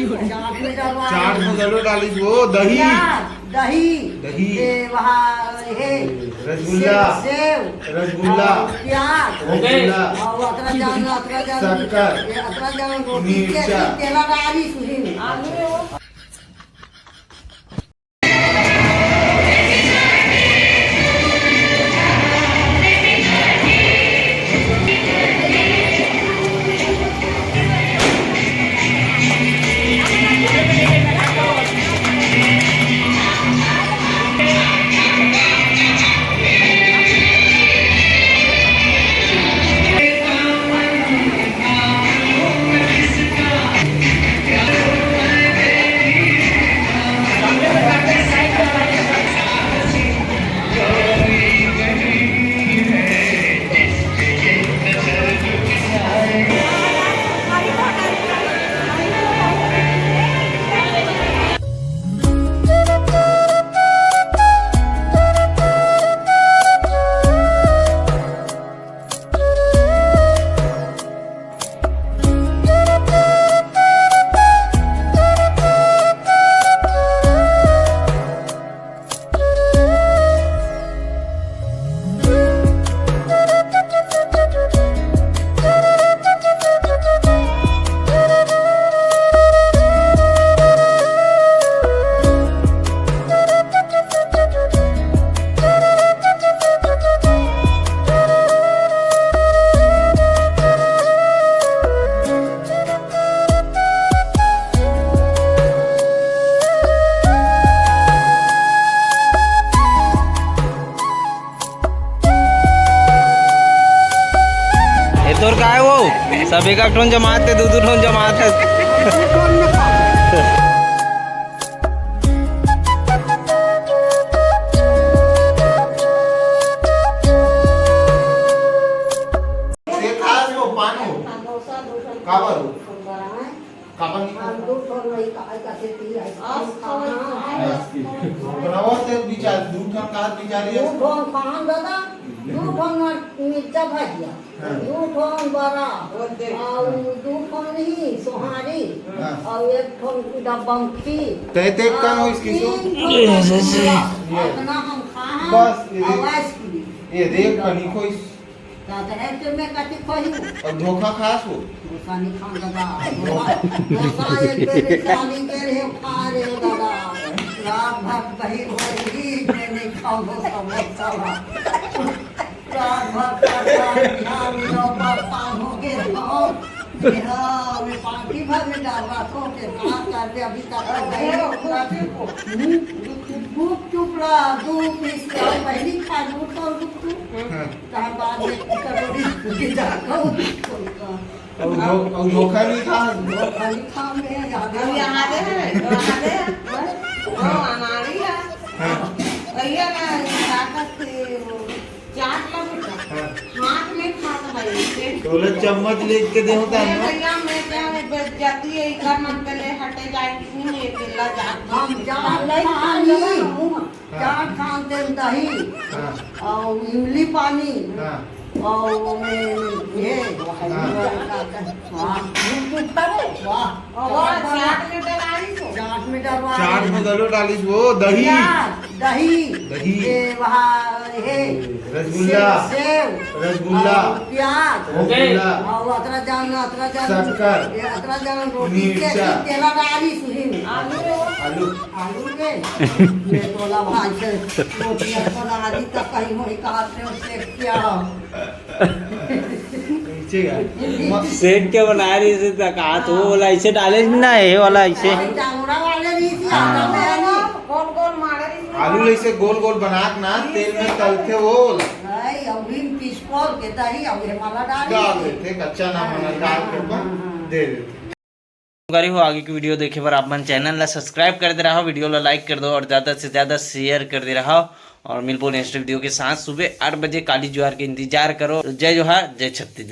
चाट मसालो डालिस वो दही दही दही वहाँ हे रसगुल्ला सेव रसगुल्ला प्याज रसगुल्ला शक्कर मिर्चा तेला डाली सुही तोर काय वो सब एक ठोन जमात है, दो ठोन जमात है। ते खास वो पानो काबर काबर बनावा ते विचार दूध का काज विचारी है मिर्चा भाजिया दूध बड़ा और दूध नहीं सोहारी और एक ठोन डब्बा खीर ते का नो इसकी सो अपना हम खा बस ये देख कनी को इस तो मैं कति खोही और धोखा खास हो डोसा नहीं खाऊंगा दादा डोसा एक बेर चाली के रे खा रे दादा रात भर दही होगी मैं नहीं खाऊंगा समोसा रात भर का बिहार में पान हो के रहो बिहार में पार्टी भर में डाल रहा तो के काम कर दे अभी तक गए खूब चुप रहा दो पीस पहली खा लूँ तो तार बाद में कटोरी जाकर और धोखा नहीं खा धोखा नहीं खा मैं यहाँ दे हमारी है भैया ना चाट लगा हाथ में खाता भाई तोले चम्मच लेके दे होता है भैया मैं क्या जाती है इधर मन पहले हटे जाए कितनी में अकेला जाता हम चाट खाते दही और इमली पानी और ये चाट में डलवा चाट मसालो डालिस वो दही दही दही वहाँ हे रसगुल्ला सेव रसगुल्ला प्याज रसगुल्ला और शक्कर मिर्चा तेला डाली सुही आलू आलू के मैं तोला भाई रोटियां बना दी तक कहीं वही काटने उससे क्या नीचे का सेट के बना रही से कहा तो वाला ऐसे डाले ना ये वाला ऐसे चांगड़ा वाले नहीं थी गोल गोल मारे आलू ऐसे गोल गोल बना के ना तेल में तलते वो नहीं अभी पिस्कोल के दही अभी माला डाल डाली देते कच्चा ना मना डाल के ऊपर दे देते हो आगे की वीडियो देखे पर आप मन चैनल ला सब्सक्राइब कर दे रहा वीडियो ला लाइक कर दो और ज़्यादा से ज़्यादा शेयर कर दे रहा और मिलपो नेक्स्ट वीडियो के साथ सुबह 8 बजे काली ज्वार के इंतजार करो। जय जोहार जय छत्तीसगढ़।